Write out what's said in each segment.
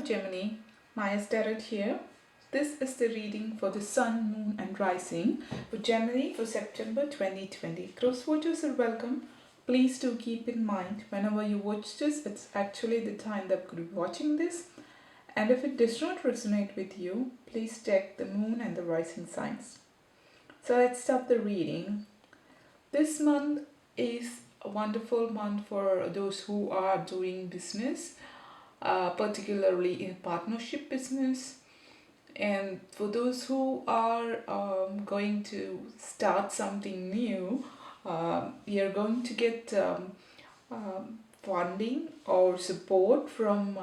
Gemini, Maya's Tarot here. This is the reading for the Sun, Moon and Rising for Gemini for September 2020. Cross watchers are welcome. Please do keep in mind whenever you watch this, it's actually the time that could be watching this. And if it does not resonate with you, please check the Moon and the Rising signs. So let's start the reading. This month is a wonderful month for those who are doing business. Particularly in partnership business, and for those who are going to start something new, you're going to get funding or support from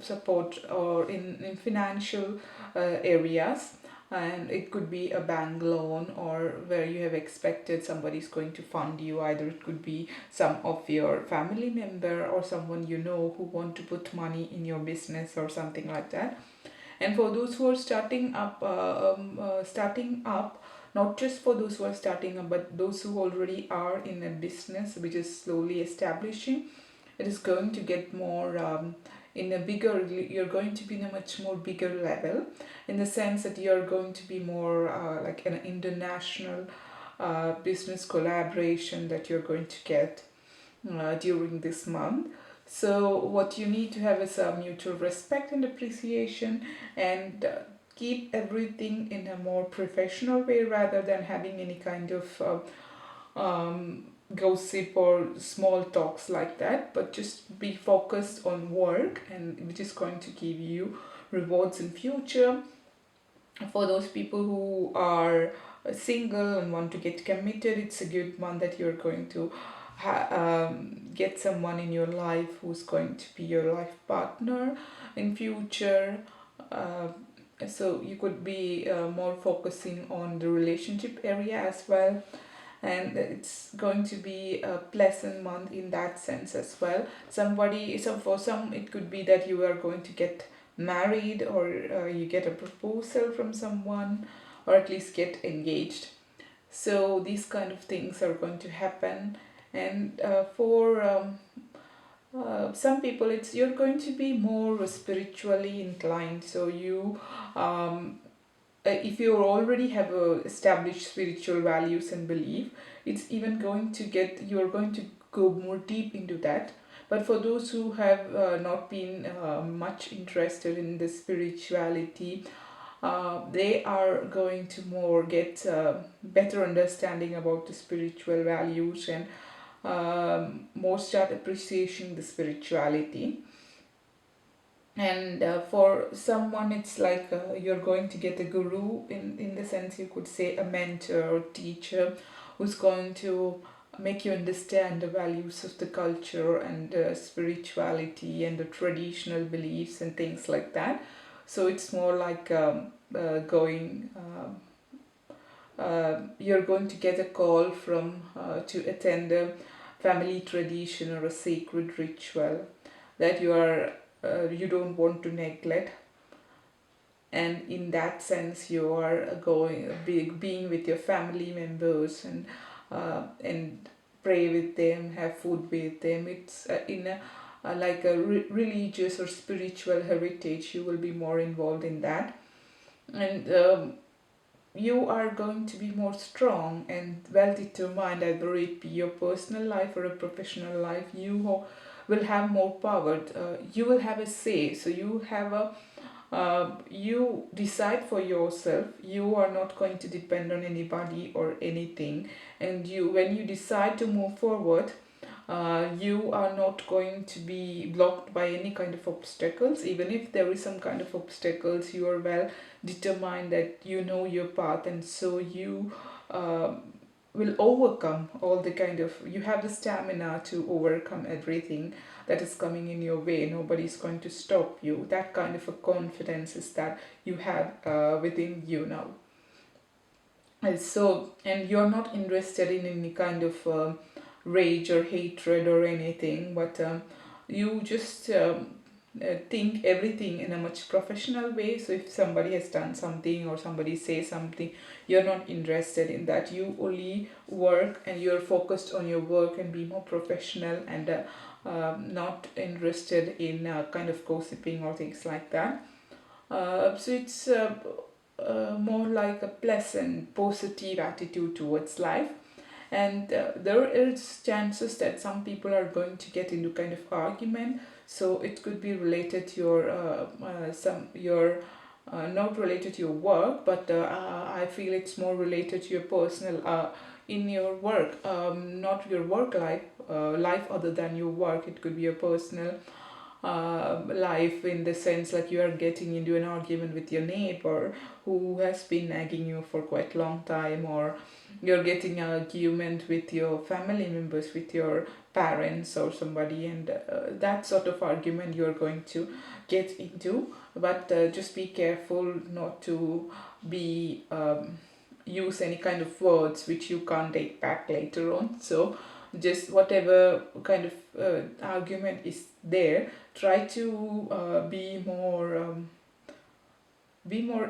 support or in financial areas, and it could be a bank loan or where you have expected somebody's going to fund you. Either it could be some of your family member or someone you know who want to put money in your business or something like that. And for those who are starting up, not just for those who are starting up, but those who already are in a business which is slowly establishing, it is going to get more in a bigger, you're going to be in a much more bigger level, in the sense that you're going to be more like an international business collaboration that you're going to get during this month. So what you need to have is a mutual respect and appreciation, and keep everything in a more professional way rather than having any kind of gossip or small talks like that, but just be focused on work, and which is going to give you rewards in future. For those people who are single and want to get committed, it's a good month that you're going to get someone in your life who's going to be your life partner in future. So you could be more focusing on the relationship area as well, and it's going to be a pleasant month in that sense as well. For some it could be that you are going to get married, or you get a proposal from someone, or at least get engaged. So these kind of things are going to happen. And for some people, you're going to be more spiritually inclined. So if you already have established spiritual values and belief, it's even going to you're going to go more deep into that. But for those who have not been much interested in the spirituality, they are going to more get better understanding about the spiritual values, and more start appreciating the spirituality. And for someone, it's like you're going to get a guru, in the sense you could say a mentor or teacher, who's going to make you understand the values of the culture and spirituality and the traditional beliefs and things like that. So it's more like you're going to get a call from to attend a family tradition or a sacred ritual that you don't want to neglect. And in that sense, you are being with your family members, and pray with them, have food with them. It's in a like a religious or spiritual heritage. You will be more involved in that, and you are going to be more strong and well determined, either it be your personal life or a professional life. You will have more power. You will have a say. So you decide for yourself. You are not going to depend on anybody or anything. And when you decide to move forward, you are not going to be blocked by any kind of obstacles. Even if there is some kind of obstacles, you are well determined that you know your path, and so you will overcome all the you have the stamina to overcome everything that is coming in your way. Nobody is going to stop you. That kind of a confidence is that you have within you now. And you're not interested in any kind of rage or hatred or anything, but you just think everything in a much professional way. So if somebody has done something or somebody says something, you're not interested in that. You only work, and you're focused on your work and be more professional, and not interested in kind of gossiping or things like that. So it's more like a pleasant, positive attitude towards life. And there is chances that some people are going to get into kind of argument, so it could be related to your some your not related to your work, but I feel it's more related to your personal in your work, not your work life, life other than your work. It could be your personal life, in the sense like you are getting into an argument with your neighbor who has been nagging you for quite long time, or you're getting an argument with your family members, with your parents or somebody, and that sort of argument you're going to get into. But just be careful not to be use any kind of words which you can't take back later on. So just whatever kind of argument is there, try to be more,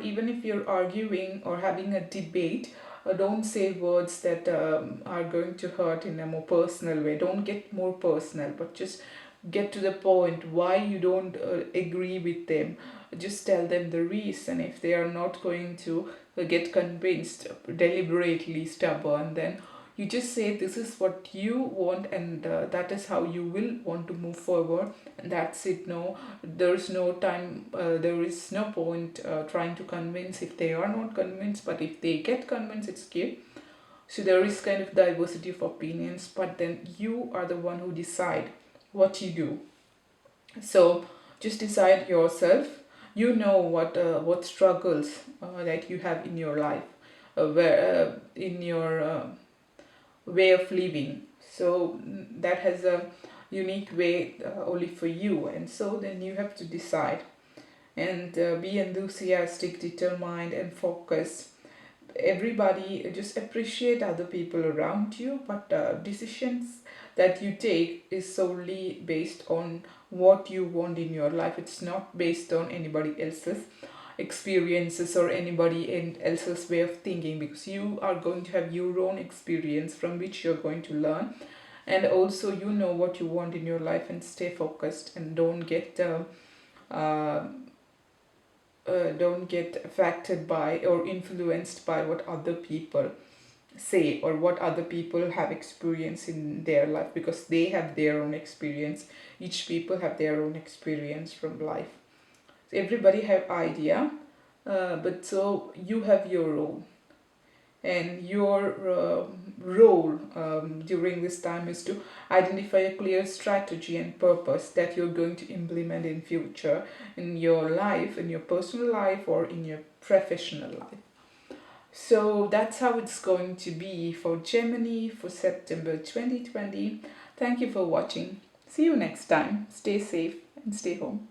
even if you're arguing or having a debate, don't say words that are going to hurt in a more personal way. Don't get more personal, but just get to the point why you don't agree with them. Just tell them the reason. If they are not going to get convinced, deliberately stubborn, then you just say this is what you want, and that is how you will want to move forward, and that's it. No, there's no time, there is no point trying to convince if they are not convinced. But if they get convinced, it's okay. So there is kind of diversity of opinions, but then you are the one who decide what you do. So just decide yourself. You know what struggles that you have in your life, where in your way of living. So that has a unique way only for you, and so then you have to decide, and be enthusiastic, determined, and focused. Everybody, just appreciate other people around you, but decisions that you take is solely based on what you want in your life. It's not based on anybody else's experiences or anybody else's way of thinking, because you are going to have your own experience from which you're going to learn. And also, you know what you want in your life, and stay focused, and uh, don't get affected by or influenced by what other people say or what other people have experienced in their life, because they have their own experience. Each people have their own experience from life. So everybody have idea, but so you have your own, and your role during this time is to identify a clear strategy and purpose that you're going to implement in future, in your life, in your personal life, or in your professional life. So that's how it's going to be for Gemini for September 2020. Thank you for watching. See you next time. Stay safe and stay home.